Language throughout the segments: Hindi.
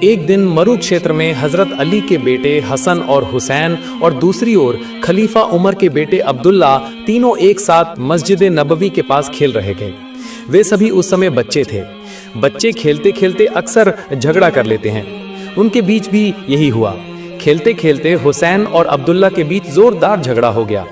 एक दिन मरू क्षेत्र में हजरत अली के बेटे हसन और हुसैन और दूसरी ओर खलीफा उमर के बेटे अब्दुल्ला तीनों एक साथ मस्जिद नबवी के पास खेल रहे थे। वे सभी उस समय बच्चे थे। बच्चे खेलते खेलते अक्सर झगड़ा कर लेते हैं। उनके बीच भी यही हुआ। खेलते खेलते हुसैन और अब्दुल्ला के बीच जोरदार झगड़ा हो गया।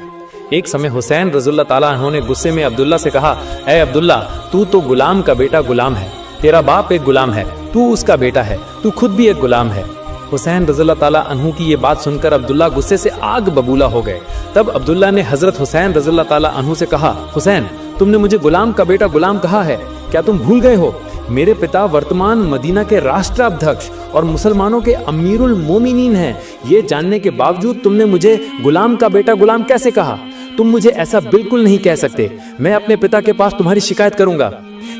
एक समय हुसैन रज़ियल्लाहु ताला अन्हु ने गुस्से में अब्दुल्ला से कहा, ऐ अब्दुल्ला, तू तो गुलाम का बेटा गुलाम है, तेरा बाप एक गुलाम है, तू उसका बेटा है, तू खुद भी एक गुलाम है। हुसैन रज़ियल्लाहु ताला अन्हु की ये बात सुनकर अब्दुल्ला गुस्से से आग बबूला हो गए। तब अब्दुल्ला ने हजरत हुसैन रज़ियल्लाहु ताला अन्हु से कहा, हुसैन, तुमने मुझे गुलाम का बेटा गुलाम कहा है, क्या तुम भूल गए हो? मेरे पिता वर्तमान मदीना के राष्ट्राध्यक्ष और मुसलमानों के अमीरुल मोमिनीन हैं। ये जानने के बावजूद तुमने मुझे गुलाम का बेटा गुलाम कैसे कहा? तुम मुझे ऐसा बिल्कुल नहीं कह सकते। मैं अपने पिता के पास तुम्हारी शिकायत करूंगा।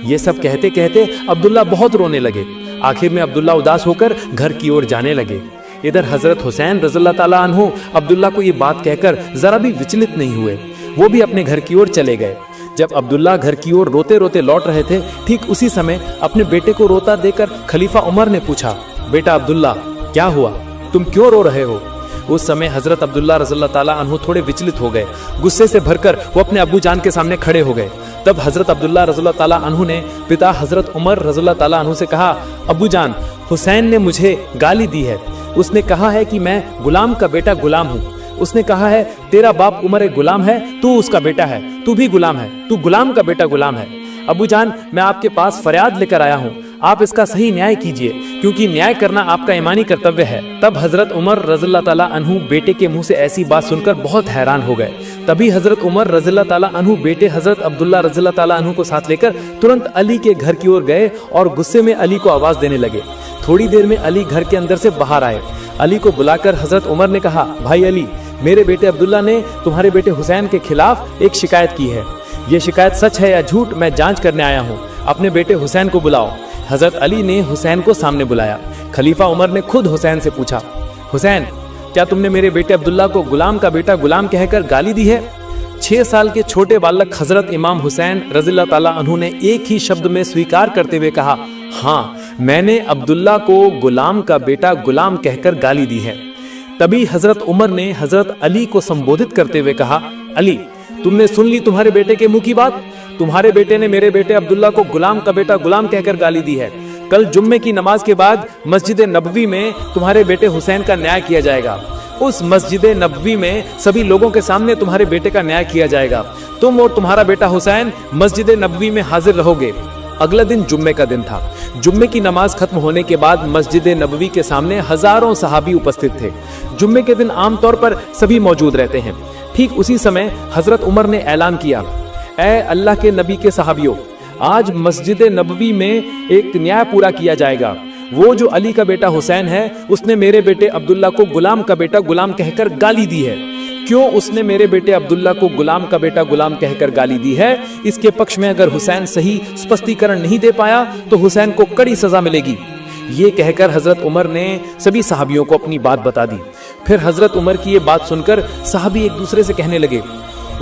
ये सब कहते कहते अब्दुल्ला बहुत रोने लगे। आखिर में अब्दुल्ला उदास होकर घर की ओर जाने लगे। इधर हजरत हुसैन रज़ियल्लाहु ताला अन्हु अब्दुल्ला को ये बात कहकर जरा भी विचलित नहीं हुए। वो भी अपने घर की ओर चले गए। जब अब्दुल्ला घर की ओर रोते रोते लौट रहे थे, ठीक उसी समय अपने बेटे को रोता देखकर खलीफा उमर ने पूछा, बेटा अब्दुल्ला, क्या हुआ? तुम क्यों रो रहे हो? उस समय हजरत अब्दुल्ला रज़ियल्लाहु ताला अन्हु थोड़े विचलित हो गए। गुस्से से भरकर वो अपने अब्बू जान के सामने खड़े हो गए। तब हजरत अब्दुल्ला रज़ियल्लाहु ताला अन्हु ने पिता हजरत उमर रज़ियल्लाहु ताला अन्हु से कहा, अब्बू जान, हुसैन ने मुझे गाली दी है। उसने कहा है कि मैं गुलाम का बेटा गुलाम हूँ। उसने कहा है तेरा बाप उमर एक गुलाम है, तू उसका बेटा है, तू भी गुलाम है, तू गुलाम का बेटा गुलाम है। अब्बू जान, मैं आपके पास फरियाद लेकर आया हूँ, आप इसका सही न्याय कीजिए, क्योंकि न्याय करना आपका ईमानी कर्तव्य है। तब हजरत उमर रज़ियल्लाहु ताला अन्हु बेटे के मुंह से ऐसी बात सुनकर बहुत हैरान हो गए। तभी हजरत उमर रज़ियल्लाहु ताला अन्हु बेटे हजरत अब्दुल्ला रज़ियल्लाहु ताला अन्हु को साथ लेकर तुरंत अली के घर की ओर गए और गुस्से में अली को आवाज देने लगे। थोड़ी देर में अली घर के अंदर से बाहर आए। अली को बुलाकर हजरत उमर ने कहा, भाई अली, मेरे बेटे अब्दुल्ला ने तुम्हारे बेटे हुसैन के खिलाफ एक शिकायत की है। ये शिकायत सच है या झूठ, मैं जांच करने आया हूँ। अपने बेटे हुसैन को बुलाओ। हजरत अली ने हुसैन को सामने बुलाया। खलीफा उमर ने खुद हुसैन से पूछा, हुसैन, क्या तुमने मेरे बेटे अब्दुल्ला को गुलाम का बेटा गुलाम कहकर गाली दी है? 6 साल के छोटे बालक हजरत इमाम हुसैन रज़ियल्लाहु ताला अन्हु ने एक ही शब्द में स्वीकार करते हुए कहा, हाँ, मैंने अब्दुल्ला को गुलाम का बेटा गुलाम कहकर गाली दी है। तभी हजरत उमर ने हजरत अली को संबोधित करते हुए कहा, अली, तुमने सुन ली तुम्हारे बेटे के मुंह की बात? तुम्हारे बेटे ने मेरे बेटे अब्दुल्ला को गुलाम का बेटा गुलाम कहकर गाली दी है। कल जुम्मे की नमाज के बाद मस्जिद नबवी में तुम्हारे बेटे हुसैन का न्याय किया जाएगा। उस मस्जिद नबवी में सभी लोगों के सामने तुम्हारे बेटे का न्याय किया जाएगा। तुम और तुम्हारा बेटा हुसैन मस्जिद नबवी में हाजिर रहोगे। अगला दिन जुम्मे का दिन था। जुम्मे की नमाज खत्म होने के बाद मस्जिद नबवी के सामने हजारों सहाबी उपस्थित थे। जुम्मे के दिन आमतौर पर सभी मौजूद रहते हैं। ठीक उसी समय हजरत उमर ने ऐलान किया, ऐ अल्लाह के नबी के सहाबियों, आज मस्जिद नबवी में एक न्याय पूरा किया जाएगा। वो जो अली का बेटा हुसैन है, उसने मेरे बेटे अब्दुल्ला को गुलाम का बेटा गुलाम कहकर गाली दी है। क्यों उसने मेरे बेटे अब्दुल्ला को गुलाम का बेटा गुलाम कहकर गाली दी है, इसके पक्ष में अगर हुसैन सही स्पष्टीकरण नहीं दे पाया तो हुसैन को कड़ी सजा मिलेगी। ये कहकर हजरत उमर ने सभी सहाबियों को अपनी बात बता दी। फिर हजरत उमर की ये बात सुनकर सहाबी एक दूसरे से कहने लगे,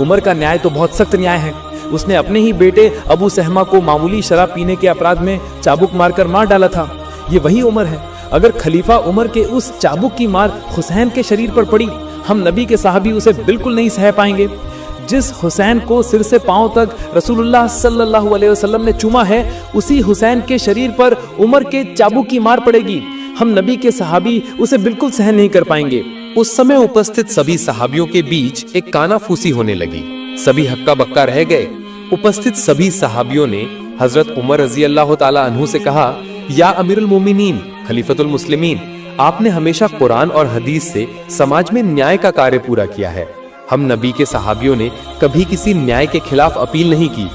उमर का न्याय तो बहुत सख्त न्याय है। उसने अपने ही बेटे अबू सहमा को मामूली शराब पीने के अपराध में चाबुक मारकर मार डाला था। ये वही उमर है। अगर खलीफा उमर के उस चाबुक की मार हुसैन के शरीर पर पड़ी, हम नबी के सहाबी उसे बिल्कुल नहीं सह पाएंगे। जिस हुसैन को सिर से पांव तक रसूलुल्लाह सल्लल्लाहु अलैहि वसल्लम ने चूमा है, उसी हुसैन के शरीर पर उमर के चाबुक की मार पड़ेगी। हम नबी के सहाबी उसे बिल्कुल सहन नहीं कर पाएंगे। उस समय उपस्थित सभी सहाबियों के बीच एक कानाफूसी होने लगी। सभी हक्का बक्का रह गए। उपस्थित सभी सहाबियों ने हजरत उमर रज़ियल्लाहु ताला अन्हु से कहा, या अमीरुल मोमिनीन, खलीफतुल मुस्लिमीन, आपने हमेशा कुरान और हदीस से समाज में न्याय का कार्य पूरा किया है। हम नबी के सहाबियों ने कभी किसी न्याय के खिलाफ अपील नहीं की।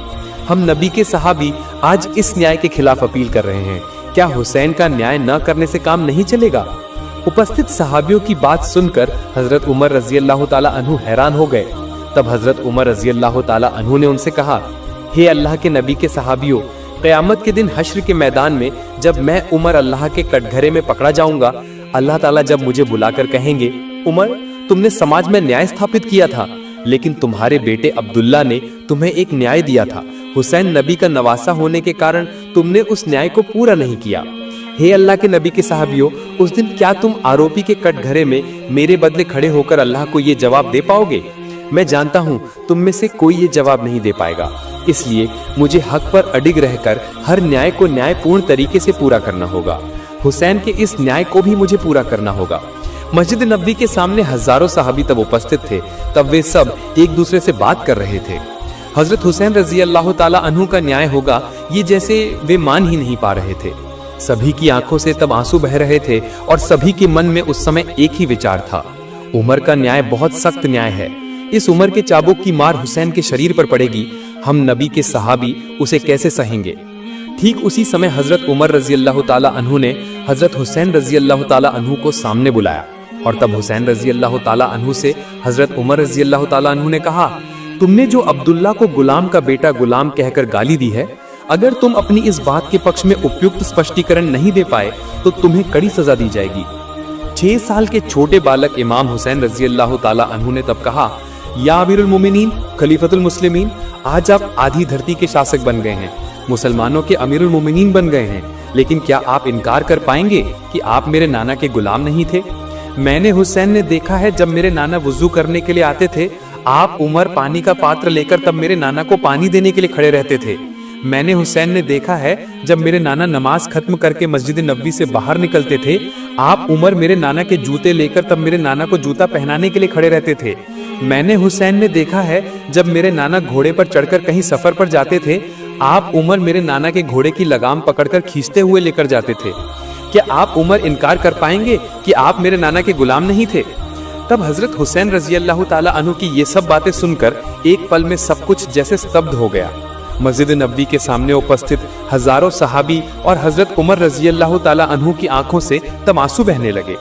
हम नबी के सहाबी आज इस न्याय के खिलाफ अपील कर रहे हैं। क्या हुसैन का न्याय न करने से काम नहीं चलेगा? उपस्थित सहाबियों की बात सुनकर हजरत उमर रज़ियल्लाहु ताला अन्हु हैरान हो गए। तब हजरत उमर रज़ियल्लाहु ताला अन्हु ने उनसे कहा, हे अल्लाह के नबी के सहाबियों, क़यामत के दिन हश्र के मैदान में जब मैं उमर अल्लाह के कटघरे में पकड़ा जाऊंगा, अल्लाह ताला जब मुझे बुलाकर कहेंगे, उमर, तुमने समाज में न्याय स्थापित किया था, लेकिन तुम्हारे बेटे अब्दुल्ला ने तुम्हें एक न्याय दिया था। हुसैन नबी का नवासा होने के कारण तुमने उस न्याय को पूरा नहीं किया। हे अल्लाह के नबी के सहाबियों, उस दिन क्या तुम आरोपी के कटघरे में मेरे बदले खड़े होकर अल्लाह को ये जवाब दे पाओगे? मैं जानता हूँ तुम में से कोई ये जवाब नहीं दे पाएगा, इसलिए मुझे हक पर अडिग रहकर हर न्याय को न्यायपूर्ण तरीके से पूरा करना होगा। हुसैन के इस न्याय को भी मुझे पूरा करना होगा। मस्जिद नबवी के सामने हजारों सहाबी तब उपस्थित थे। तब वे सब एक दूसरे से बात कर रहे थे। हजरत हुसैन रजी अल्लाह ताला अन्हु का न्याय होगा, ये जैसे वे मान ही नहीं पा रहे थे। सभी की आंखों से तब आंसू बह रहे थे और सभी के मन में उस समय एक ही विचार था, उमर का न्याय बहुत सख्त न्याय है। इस उमर के चाबुक की मार हुसैन के शरीर पर पड़ेगी, हम नबी के सहाबी उसे कैसे सहेंगे। ठीक उसी समय हजरत उमर रजी अल्लाह ताला अन्हु ने हजरत हुसैन रजी अल्लाह ताला अन्हु को सामने बुलाया और तब हुसैन रजी अल्लाह ताला अन्हु से हजरत उमर रजी अल्लाह ताला अन्हु ने कहा, तुमने जो अब्दुल्ला को गुलाम का बेटा गुलाम कहकर गाली दी है, अगर तुम अपनी इस बात के पक्ष में उपयुक्त स्पष्टीकरण नहीं दे पाए तो तुम्हें कड़ी सजा दी जाएगी। 6 साल के छोटे बालक इमाम हुसैन रजी अल्लाह ताला अन्हु ने तब कहा, या अमीरुल मोमिनीन, खलीफतुल मुस्लिमीन, आज आप आधी धरती के शासक बन गए हैं, मुसलमानों के अमीरुल मोमिनीन बन गए हैं, लेकिन क्या आप इनकार कर पाएंगे कि आप मेरे नाना के गुलाम नहीं थे? मैंने हुसैन ने देखा है, जब मेरे नाना वुजू करने के लिए आते थे, आप उमर पानी का पात्र लेकर तब मेरे नाना को पानी देने के लिए खड़े रहते थे। मैंने हुसैन ने देखा है, जब मेरे नाना नमाज खत्म करके मस्जिद नबवी से बाहर निकलते थे, आप उमर मेरे नाना के जूते लेकर तब मेरे नाना को जूता पहनाने के लिए खड़े रहते थे। मैंने हुसैन ने देखा है, जब मेरे नाना घोड़े पर चढ़कर कहीं सफर पर जाते थे, आप उमर मेरे नाना के घोड़े की लगाम पकड़कर खींचते हुए लेकर जाते थे। क्या आप उमर इनकार कर पाएंगे कि आप मेरे नाना के गुलाम नहीं थे? तब हजरत हुसैन रजी अल्लाह ताला अन्हु की ये सब बातें सुनकर एक पल में सब कुछ जैसे स्तब्ध हो गया। मस्जिद नबवी के सामने उपस्थित हजारों सहाबी और हजरत उमर रजी अल्लाह ताला अन्हु की आंखों से तब आंसू बहने लगे।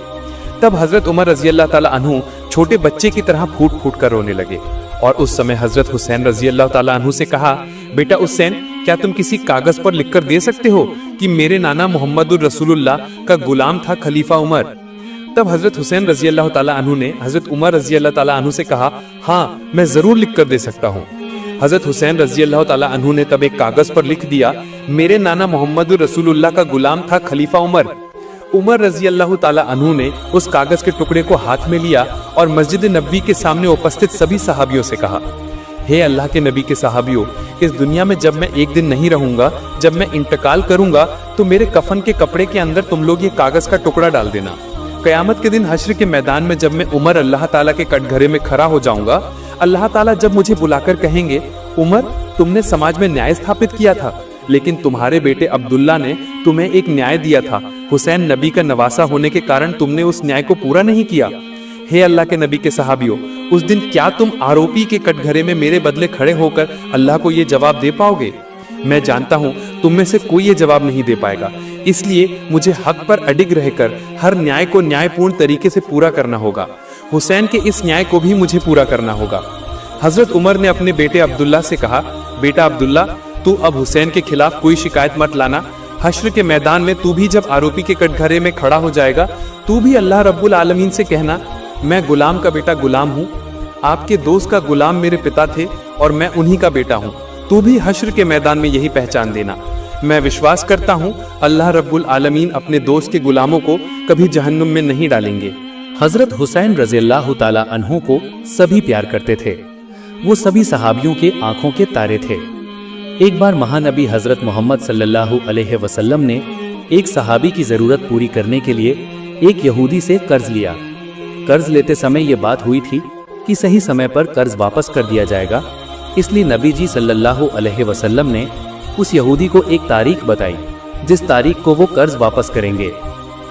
तब हजरत उमर रजी अल्लाह ताला अन्हु छोटे बच्चे की तरह फूट फूट कर रोने लगे और उस समय हजरत हुसैन रजी अल्लाह ताला अन्हु से कहा, बेटा हुसैन, क्या तुम किसी कागज पर लिखकर दे सकते हो कि मेरे नाना मोहम्मदुर रसूलुल्लाह का गुलाम था खलीफा उमर? तब हजरत हुसैन रजी अल्लाह ताला अन्हु ने हजरत उमर रजी अल्लाह ताला अन्हु से कहा, हाँ, मैं जरूर लिख कर दे सकता हूँ। हजरत हुसैन रजी अल्लाह ताला अन्हु ने तब एक कागज पर लिख दिया, मेरे नाना मोहम्मदुर रसूलुल्लाह का गुलाम था खलीफा उमर। उमर रजी अल्लाह ताला अन्हु ने उस कागज के टुकड़े को हाथ में लिया और मस्जिद नबवी के सामने उपस्थित सभी सहाबियों से कहा, हे अल्लाह के नबी के सहाबियों, इस दुनिया में जब मैं एक दिन नहीं रहूंगा, जब मैं इंतकाल करूंगा, तो मेरे कफन के कपड़े के अंदर तुम लोग ये कागज का टुकड़ा डाल देना। कयामत के दिन हश्र के मैदान में जब मैं उमर अल्लाह ताला के कटघरे में खड़ा हो जाऊंगा, अल्लाह ताला जब मुझे बुलाकर कहेंगे, उमर, तुमने समाज में न्याय स्थापित किया था, लेकिन तुम्हारे बेटे अब्दुल्ला ने तुम्हें एक न्याय दिया था, हुसैन नबी का नवासा होने के कारण तुमने उस न्याय को पूरा नहीं किया। हे अल्लाह के नबी के सहाबियों, उस दिन क्या तुम आरोपी के कटघरे में मेरे बदले खड़े होकर अल्लाह को ये जवाब दे पाओगे? मैं जानता हूँ तुम में से कोई ये जवाब नहीं दे पाएगा, इसलिए मुझे हक पर अडिग रहकर हर न्याय को न्यायपूर्ण तरीके से पूरा करना होगा। हुसैन के इस न्याय को भी मुझे पूरा करना होगा। हजरत उमर ने अपने बेटे अब्दुल्ला से कहा, बेटा अब्दुल्ला, तू अब हुसैन के खिलाफ कोई शिकायत मत लाना। हश्र के मैदान में तू भी जब आरोपी के कटघरे में खड़ा हो जाएगा, तू भी अल्लाह रब्बुल आलमीन से कहना, मैं गुलाम का बेटा गुलाम हूँ, आपके दोस्त का गुलाम मेरे पिता थे और मैं उन्हीं का बेटा हूँ। तू भी हश्र के मैदान में यही पहचान देना। मैं विश्वास करता हूँ अल्लाह रब्बुल आलमीन अपने दोस्त के गुलामों को कभी जहन्नुम में नहीं डालेंगे। हजरत हुसैन रज़ियल्लाहु ताला अन्हु को सभी प्यार करते थे। वो सभी सहाबियों के आंखों के तारे थे। एक बार महानबी हजरत मोहम्मद सल्लल्लाहु अलैहि वसल्लम ने एक सहाबी की जरूरत पूरी करने के लिए एक यहूदी से कर्ज लिया। कर्ज लेते समय ये बात हुई थी कि सही समय पर कर्ज वापस कर दिया जाएगा, इसलिए नबी जी सल्लल्लाहु अलैहि वसल्लम ने उस यहूदी को एक तारीख बताई जिस तारीख को वो कर्ज वापस करेंगे।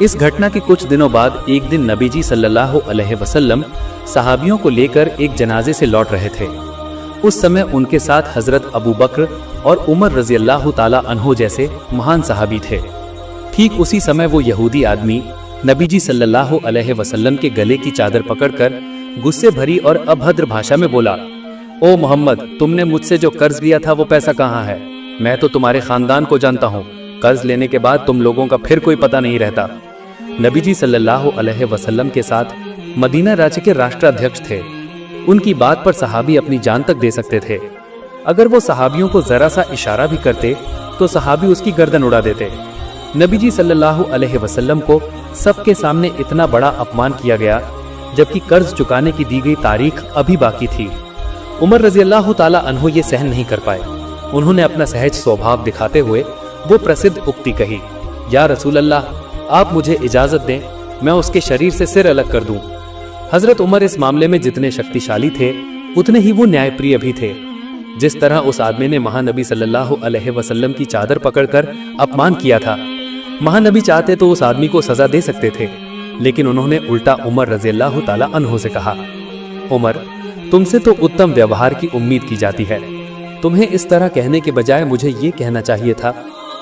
इस घटना के कुछ दिनों बाद एक दिन नबी जी सल्लल्लाहु अलैहि वसल्लम सहाबियों को लेकर एक जनाजे से लौट रहे थे। उस समय उनके साथ हजरत अबू बकर और उमर रज़ियल्लाहु ताला अन्हु जैसे महान सहाबी थे। ठीक उसी समय वो यहूदी आदमी नबी जी सल्लल्लाहु अलैहि वसल्लम के गले की चादर पकड़कर गुस्से भरी और अभद्र भाषा में बोला, ओ मोहम्मद, तुमने मुझसे जो कर्ज लिया था वो पैसा कहाँ है? मैं तो तुम्हारे खानदान को जानता हूँ। कर्ज लेने के बाद तुम लोगों का फिर कोई पता नहीं रहता। नबी जी सल्लल्लाहु अलैहि वसल्लम के साथ मदीना राज्य के राष्ट्राध्यक्ष थे। उनकी बात पर सहाबी अपनी जान तक दे सकते थे। अगर वो सहाबियों को जरा सा इशारा भी करते तो सहाबी उसकी गर्दन उड़ा देते। नबी जी सल्लल्लाहु अलैहि वसल्लम को सबके सामने इतना बड़ा अपमान किया गया, जबकि कर्ज चुकाने की दी गई तारीख अभी बाकी थी। उमर रजी अल्लाह ताला अन्हु ये सहन नहीं कर पाए। उन्होंने अपना सहज स्वभाव दिखाते हुए वो प्रसिद्ध उक्ति कही, या रसूल अल्लाह, आप मुझे इजाजत दें, मैं उसके शरीर से सिर अलग कर दूं। हजरत उमर इस मामले में जितने शक्तिशाली थे उतने ही वो न्यायप्रिय भी थे। जिस तरह उस आदमी ने महानबी सल्लल्लाहु अलैहि वसल्लम की चादर पकड़कर अपमान किया था, महानबी चाहते तो उस आदमी को सजा दे सकते थे, लेकिन उन्होंने उल्टा उमर रजी अल्लाह ताला अन्हु से कहा, उमर, तुमसे तो उत्तम व्यवहार की उम्मीद की जाती है। तुम्हें इस तरह कहने के बजाय मुझे ये कहना चाहिए था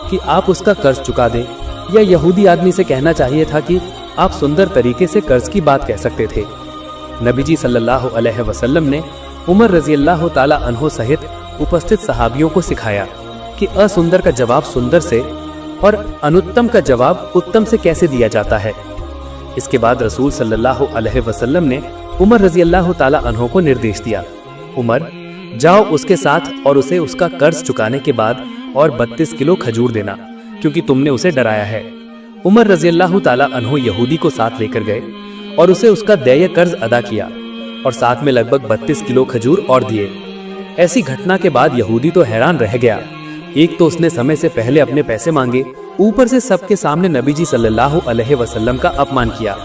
कि आप उसका कर्ज चुका दें, या यहूदी आदमी से कहना चाहिए था कि आप सुंदर तरीके से कर्ज की बात कह सकते थे। नबी जी सल्लल्लाहु अलैहि वसल्लम ने उमर रजी अल्लाह ताला अन्हु सहित उपस्थित सहाबियों को सिखाया कि असुंदर का जवाब सुंदर से और अनुत्तम का जवाब उत्तम से कैसे दिया जाता है। इसके बाद रसूल सल्लल्लाहु अलैहि वसल्लम ने उमर रजी अल्लाह ताला अन्हु को निर्देश दिया, उमर, जाओ उसके साथ और उसे उसका कर्ज चुकाने के बाद और 32 किलो खजूर देना, क्योंकि तुमने उसे डराया है। उमर रजी अल्लाह ताला अन्हु यहूदी को साथ लेकर गए और उसे उसका देय कर्ज अदा किया और साथ में लगभग 32 किलो खजूर और दिए। ऐसी घटना के बाद यहूदी तो हैरान रह गया। एक तो उसने समय से पहले अपने पैसे मांगे, ऊपर से सबके सामने नबी जी सल्लल्लाहु अलैहि वसल्लम का अपमान किया।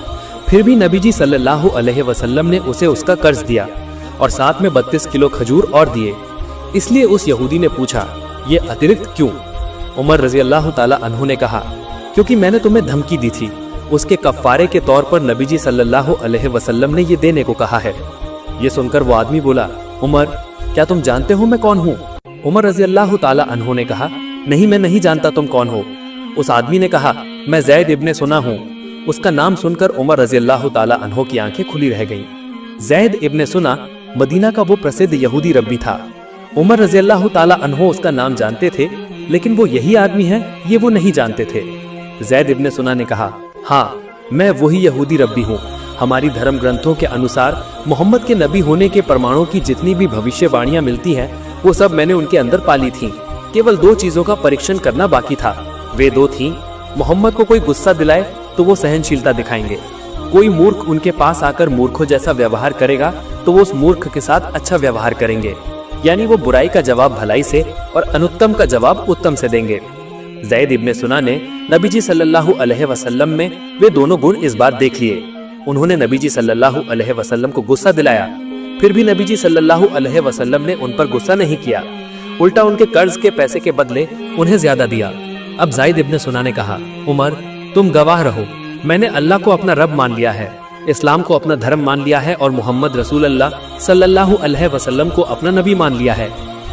फिर भी नबी जी सल्लल्लाहु अलैहि वसल्लम ने उसे उसका कर्ज दिया और साथ में 32 किलो खजूर और दिए। इसलिए उस यहूदी ने पूछा, ये अतिरिक्त क्यों? उमर रजी अल्लाह ताला अन्हु ने कहा, क्योंकि मैंने तुम्हें धमकी दी थी, उसके कफ्फारे के तौर पर नबी जी सल्लल्लाहु अलैहि वसल्लम ने ये देने को कहा है। ये सुनकर वो आदमी बोला, उमर, क्या तुम जानते हो मैं कौन हूँ? उमर रजी अल्लाह ताला अन्हु ने कहा, नहीं, मैं नहीं जानता तुम कौन हो। उस आदमी ने कहा, मैं ज़ैद इब्ने सुना हूँ। उसका नाम सुनकर उमर रजी अल्लाह ताला अन्हु की आंखें खुली रह गईं। ज़ैद इब्ने सुना मदीना का वो प्रसिद्ध यहूदी रब्बी था। उमर रजी अल्लाह ताला अन्हु उसका नाम जानते थे, लेकिन वो यही आदमी है ये वो नहीं जानते थे। ज़ैद इब्ने सुना ने कहा, हाँ, मैं वही यहूदी रब्बी हूँ। हमारी धर्म ग्रंथों के अनुसार मोहम्मद के नबी होने के प्रमाणों की जितनी भी भविष्यवाणियां मिलती हैं, वो सब मैंने उनके अंदर पाली थी। केवल 2 चीजों का परीक्षण करना बाकी था। वे 2 थीं, मोहम्मद को कोई गुस्सा दिलाए तो वो सहनशीलता दिखाएंगे, कोई मूर्ख उनके पास आकर मूर्खों जैसा व्यवहार करेगा तो वो उस मूर्ख के साथ अच्छा व्यवहार करेंगे, यानी वो बुराई का जवाब भलाई से और अनुत्तम का जवाब उत्तम से देंगे। ज़ैद इब्ने सुना ने नबी जी सल्लल्लाहु अलैहि वसल्लम में वे दोनों गुण इस बार देख लिए। उन्होंने नबी जी सल्लल्लाहु अलैहि वसल्लम को गुस्सा दिलाया, फिर भी नबी जी सल्लल्लाहु अलैहि वसल्लम ने उन पर गुस्सा नहीं किया, उल्टा उनके कर्ज के पैसे के बदले उन्हें ज्यादा दिया। अब ज़ैद इब्ने सुना ने कहा, उमर, तुम गवाह रहो, मैंने अल्लाह को अपना रब मान लिया है, इस्लाम को अपना धर्म मान लिया है और मोहम्मद रसूल अल्लाह सल्लल्लाहु अलैहि वसल्लम को अपना नबी मान लिया है।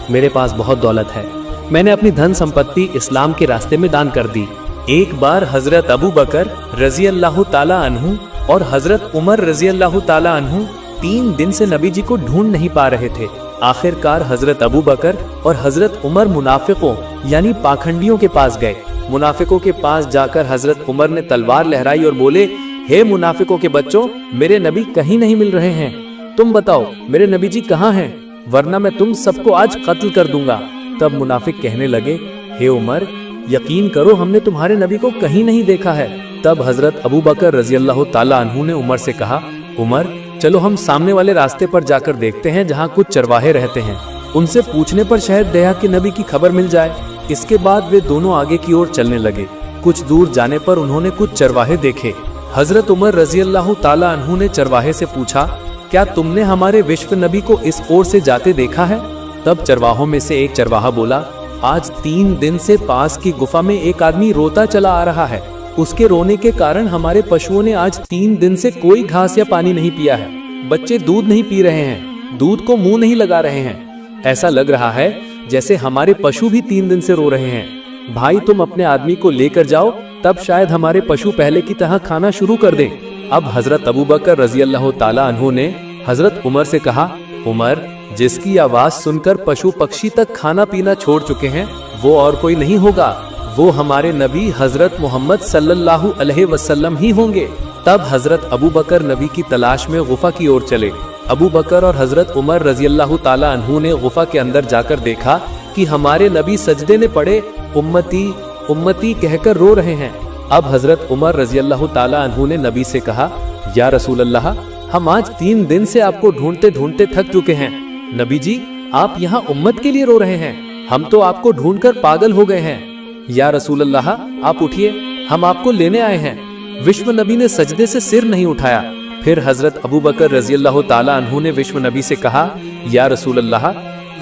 मेरे पास बहुत दौलत है, मैंने अपनी धन संपत्ति इस्लाम के रास्ते में दान कर दी। एक बार हजरत अबू बकर रजी अल्लाह ताला अन्हु और हजरत उमर रजी अल्लाह ताला अन्हु 3 दिन से नबी जी को ढूंढ नहीं पा रहे थे। आखिरकार हजरत अबू बकर और हजरत उमर मुनाफिकों यानी पाखंडियों के पास गए। मुनाफिकों के पास जाकर हजरत उमर ने तलवार लहराई और बोले, हे मुनाफिकों के बच्चों, मेरे नबी कहीं नहीं मिल रहे हैं, तुम बताओ मेरे नबी जी कहाँ हैं, वरना मैं तुम सबको आज कत्ल कर दूंगा। तब मुनाफिक कहने लगे, हे उमर, यकीन करो हमने तुम्हारे नबी को कहीं नहीं देखा है। तब हजरत अबू बकर रजी अल्लाह ताला अन्हु ने उमर से कहा, उमर, चलो हम सामने वाले रास्ते पर जाकर देखते हैं जहाँ कुछ चरवाहे रहते हैं, उनसे पूछने पर शायद दया के नबी की खबर मिल जाए। इसके बाद वे दोनों आगे की ओर चलने लगे। कुछ दूर जाने पर उन्होंने कुछ चरवाहे देखे। हजरत उमर रजी अल्लाह ताला अन्हु ने चरवाहे से पूछा, क्या तुमने हमारे विश्व नबी को इस ओर से जाते देखा है? तब चरवाहों में से एक चरवाहा बोला, आज 3 दिन से पास की गुफा में एक आदमी रोता चला आ रहा है। उसके रोने के कारण हमारे पशुओं ने आज 3 दिन से कोई घास या पानी नहीं पिया है। बच्चे दूध नहीं पी रहे हैं, दूध को मुंह नहीं लगा रहे हैं। ऐसा लग रहा है जैसे हमारे पशु भी 3 दिन से रो रहे हैं। भाई, तुम अपने आदमी को लेकर जाओ, तब शायद हमारे पशु पहले की तरह खाना शुरू कर दें। अब हजरत अबू बकर रजी अल्लाह ताला अन्हु ने हजरत उमर से कहा, उमर, जिसकी आवाज सुनकर पशु पक्षी तक खाना पीना छोड़ चुके हैं, वो और कोई नहीं होगा, वो हमारे नबी हजरत मोहम्मद सल्लल्लाहु अलैहि वसल्लम ही होंगे। तब हजरत अबू बकर नबी की तलाश में गुफा की ओर चले। अबू बकर और हजरत उमर रजी अल्लाह ताला अन्हु ने गुफा के अंदर जाकर देखा कि हमारे नबी सजदे में पड़े, उम्मती उम्मती कहकर रो रहे हैं। अब हजरत उमर रजी अल्लाह ताला अन्हु ने नबी से कहा, या रसूल अल्लाह, हम आज 3 दिन से आपको ढूंढते ढूंढते थक चुके हैं। नबी जी, आप यहाँ उम्मत के लिए रो रहे हैं, हम तो आपको ढूंढकर पागल हो गए हैं। या रसूल अल्लाह, आप उठिए, हम आपको लेने आए हैं। विश्व नबी ने सजदे से सिर नहीं उठाया। फिर हजरत अबू बकर रजी अल्लाह ताला अन्हु ने विश्व नबी से कहा, या रसूल अल्लाह,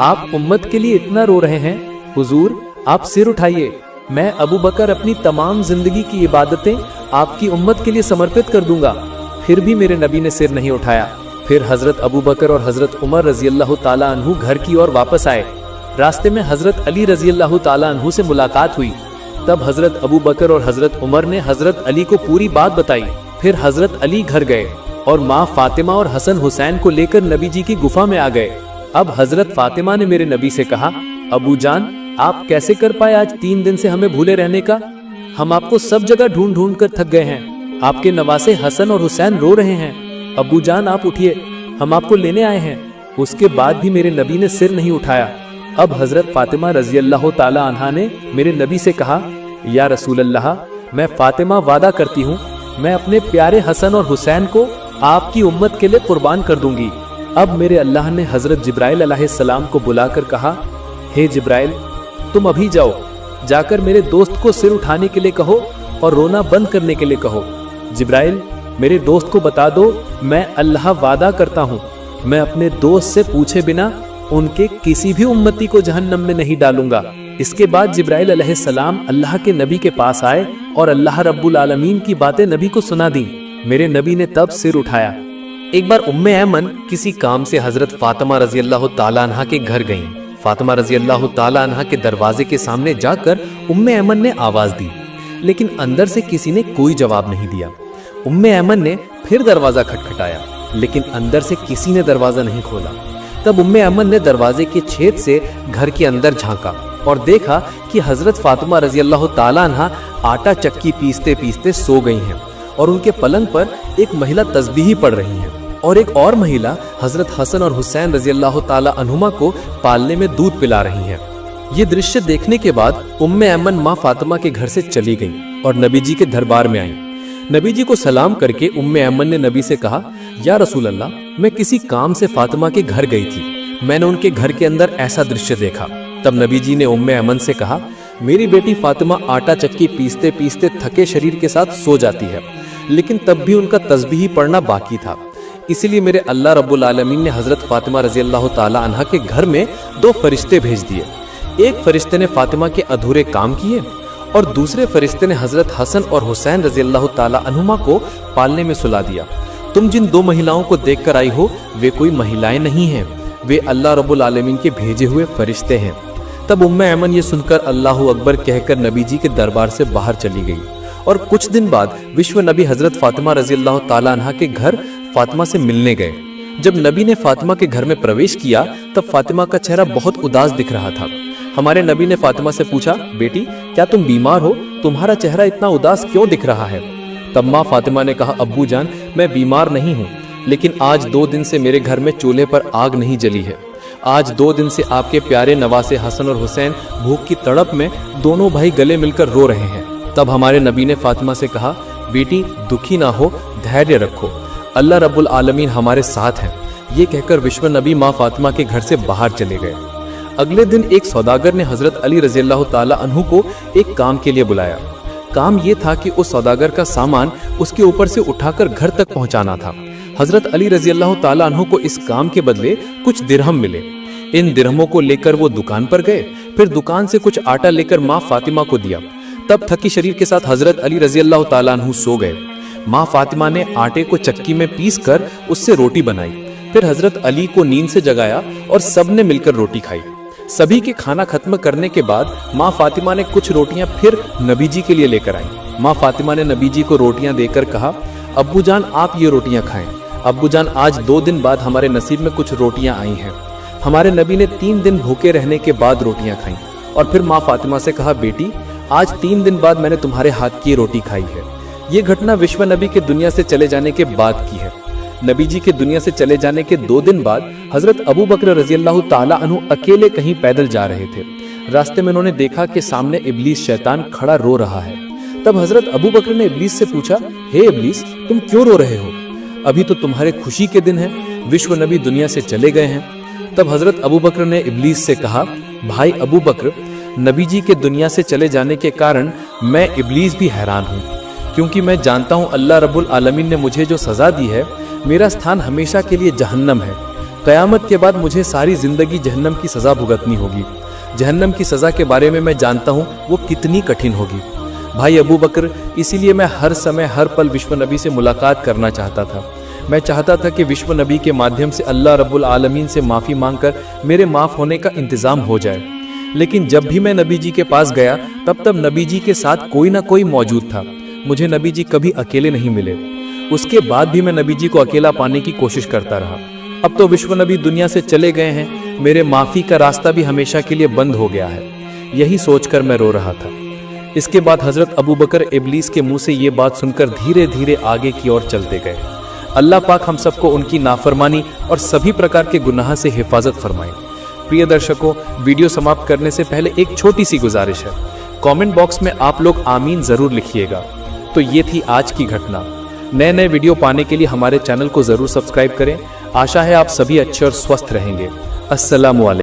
आप उम्मत के लिए इतना रो रहे हैं, हुजूर आप सिर उठाइए। मैं अबू बकर अपनी तमाम जिंदगी की इबादतें आपकी उम्मत के लिए समर्पित कर दूंगा। फिर भी मेरे नबी ने सिर नहीं उठाया। फिर हजरत अबू बकर और हजरत उमर रजी अल्लाह ताला अन्हु घर की ओर वापस आए। रास्ते में हजरत अली रजी अल्लाह ताला अन्हु से मुलाकात हुई। तब हजरत अबू बकर और हजरत उमर ने हजरत अली को पूरी बात बताई। फिर हजरत अली घर गए और माँ फातिमा और हसन हुसैन को लेकर नबी जी की गुफा में आ गए। अब हजरत फातिमा ने मेरे नबी से कहा, अबू जान, आप कैसे कर पाए आज 3 दिन से हमें भूले रहने का? हम आपको सब जगह ढूंढ ढूंढ कर थक गए हैं। आपके नवासे हसन और हुसैन रो रहे हैं। अबू जान आप उठिए, हम आपको लेने आए हैं। उसके बाद भी मेरे नबी ने सिर नहीं उठाया। अब हजरत फातिमा रजी अल्लाह ताला अन्हा ने मेरे नबी से कहा, या रसूल अल्लाह, मैं फातिमा वादा करती हूँ, मैं अपने प्यारे हसन और हुसैन को आपकी उम्मत के लिए कुर्बान कर दूंगी। अब मेरे अल्लाह ने हजरत जिब्राइल अलैहिस्सलाम को बुलाकर कहा, हे जिब्राइल, तुम अभी जाओ, जाकर मेरे दोस्त को सिर उठाने के लिए कहो और रोना बंद करने के लिए कहो। जिब्राइल, मेरे दोस्त को बता दो, मैं अल्लाह वादा करता हूँ, मैं अपने दोस्त से पूछे बिना उनके किसी भी उम्मती को जहन्नम में नहीं डालूंगा। इसके बाद जिब्राइल अलैहिस्सलाम अल्लाह के नबी के पास आए और अल्लाह रब्बुल आलमीन की बातें नबी को सुना दी। मेरे नबी ने तब सिर उठाया। एक बार उम्मे ऐमन किसी काम से हजरत फातिमा रजी अल्लाह ताला अन्हा के घर गईं। फातिमा रजी अल्लाह ताला अन्हा के दरवाजे के सामने जाकर उम्मे ऐमन ने आवाज दी, लेकिन अंदर से किसी ने कोई जवाब नहीं दिया। उम्मे ऐमन ने फिर दरवाजा खटखटाया, लेकिन अंदर से किसी ने दरवाजा नहीं खोला। तब उम्मे ऐमन ने दरवाजे के छेद से घर के अंदर झांका और देखा कि हजरत फातिमा रजी अल्लाह ताला अन्हा आटा चक्की पीसते पीसते सो गई हैं और उनके पलंग पर एक महिला तस्बीह पढ़ रही है और एक और महिला हजरत हसन और हुसैन रजी अल्लाह ताला अन्हुमा को पालने में दूध पिला रही हैं। ये दृश्य देखने के बाद उम्मे ऐमन माँ फातिमा के घर से चली गईं और नबी जी के दरबार में आईं। नबी जी को सलाम करके उम्मे ऐमन ने नबी से कहा, या रसूल अल्लाह, मैं किसी काम से फातिमा के घर गई थी, मैंने उनके घर के अंदर ऐसा दृश्य देखा। तब नबी जी ने उम्मे ऐमन से कहा, मेरी बेटी फातिमा आटा चक्की पीसते पीसते थके शरीर के साथ सो जाती है, लेकिन तब भी उनका तस्बीह पढ़ना बाकी था। इसीलिए मेरे अल्लाह रब्बुल आलमीन ने हजरत फातिमा रजी अल्लाह ताला अन्हा के घर में 2 फरिश्ते भेज दिए। एक फरिश्ते ने फातिमा के अधूरे काम किए और दूसरे फरिश्ते ने हजरत हसन और हुसैन रजी अल्लाह ताला अन्हुमा को पालने में सुला दिया। तुम जिन 2 महिलाओं को देखकर आई हो, वे कोई महिलाएं नहीं हैं, वे अल्लाह रब्बुल आलमीन के भेजे हुए फरिश्ते हैं। तब उम्मे ऐमन ये सुनकर अल्लाहु अकबर कहकर नबी जी के दरबार से बाहर चली गई और कुछ दिन बाद विश्व नबी हजरत फातिमा रजी अल्लाह ताला अन्हा के घर फातिमा से मिलने गए। जब नबी ने फातिमा के घर में प्रवेश किया तब फातिमा का चेहरा बहुत उदास दिख रहा था। हमारे नबी ने फातिमा से पूछा, बेटी क्या तुम बीमार हो? तुम्हारा चेहरा इतना उदास क्यों दिख रहा है? तब माँ फातिमा ने कहा, अब्बू जान, मैं बीमार नहीं हूँ, लेकिन आज 2 दिन से मेरे घर में चूल्हे पर आग नहीं जली है। आज 2 दिन से आपके प्यारे नवासे हसन और हुसैन भूख की तड़प में दोनों भाई गले मिलकर रो रहे हैं। तब हमारे नबी ने फातिमा से कहा, बेटी दुखी ना हो, धैर्य रखो, अल्लाह रब्बुल आलमीन हमारे साथ हैं। ये कहकर विश्व नबी माँ फातिमा के घर से बाहर चले गए। अगले दिन एक सौदागर ने हजरत अली रजी अल्लाह ताला अन्हु को एक काम के लिए बुलाया। काम ये था कि उस सौदागर का सामान उसके ऊपर से उठाकर घर तक पहुंचाना था। हजरत अली रजी अल्लाह ताला अन्हु को इस काम के बदले कुछ दिरहम मिले। इन दिरहमों को लेकर वो दुकान पर गए, फिर दुकान से कुछ आटा लेकर माँ फातिमा को दिया। तब थकी शरीर के साथ हजरत अली रजी अल्लाह ताला अन्हु सो गए। माँ फातिमा ने आटे को चक्की में पीस कर उससे रोटी बनाई, फिर हजरत अली को नींद से जगाया और सबने मिलकर रोटी खाई। सभी के खाना खत्म करने के बाद माँ फातिमा ने कुछ रोटियां फिर नबी जी के लिए लेकर आई। माँ फातिमा ने नबी जी को रोटियां देकर कहा, अब्बू जान आप ये रोटियां खाएं। अब्बू जान आज 2 दिन बाद हमारे नसीब में कुछ रोटियां आई हैं। हमारे नबी ने 3 दिन भूखे रहने के बाद रोटियां खाई और फिर माँ फातिमा से कहा, बेटी आज 3 दिन बाद मैंने तुम्हारे हाथ की रोटी खाई है। ये घटना विश्व नबी के दुनिया से चले जाने के बाद की है। नबी जी के दुनिया से चले जाने के 2 दिन बाद हजरत अबू बकर रजी अल्लाह ताला अन्हु अकेले कहीं पैदल जा रहे थे। रास्ते में उन्होंने देखा कि सामने इब्लीस शैतान खड़ा रो रहा है। तब हजरत अबू बकर ने इब्लीस से पूछा, हे इब्लीस, तुम क्यों रो रहे हो? अभी तो तुम्हारे खुशी के दिन हैं, विश्व नबी दुनिया से चले गए हैं। तब हजरत अबू बकर ने इब्लीस से कहा, भाई अबू बकर, नबी जी के दुनिया से चले जाने के कारण मैं इब्लीस भी हैरान हूँ, क्योंकि मैं जानता हूँ अल्लाह रब्बुल आलमीन ने मुझे जो सजा दी है, मेरा स्थान हमेशा के लिए जहन्नम है। क़यामत के बाद मुझे सारी जिंदगी जहन्नम की सजा भुगतनी होगी। जहन्नम की सजा के बारे में मैं जानता हूँ वो कितनी कठिन होगी। भाई अबू बकर, इसीलिए मैं हर समय हर पल विश्व नबी से मुलाकात करना चाहता था। मैं चाहता था कि विश्व नबी के माध्यम से अल्लाह रब्बुल आलमीन से माफ़ी मांगकर मेरे माफ़ होने का इंतज़ाम हो जाए। लेकिन जब भी मैं नबी जी के पास गया तब नबी जी के साथ कोई ना कोई मौजूद था। मुझे नबी जी कभी अकेले नहीं मिले। उसके बाद भी मैं नबी जी को अकेला पाने की कोशिश करता रहा। अब तो विश्व नबी दुनिया से चले गए हैं, मेरे माफ़ी का रास्ता भी हमेशा के लिए बंद हो गया है। यही सोचकर मैं रो रहा था। इसके बाद हजरत अबू बकर इब्लीस के मुंह से ये बात सुनकर धीरे धीरे आगे की ओर चलते गए। अल्लाह पाक हम सबको उनकी नाफरमानी और सभी प्रकार के गुनाह से हिफाजत फरमाए। प्रिय दर्शकों, वीडियो समाप्त करने से पहले एक छोटी सी गुजारिश है, कमेंट बॉक्स में आप लोग आमीन जरूर लिखिएगा। तो ये थी आज की घटना। नए नए वीडियो पाने के लिए हमारे चैनल को जरूर सब्सक्राइब करें। आशा है आप सभी अच्छे और स्वस्थ रहेंगे। अस्सलामु अलैकुम।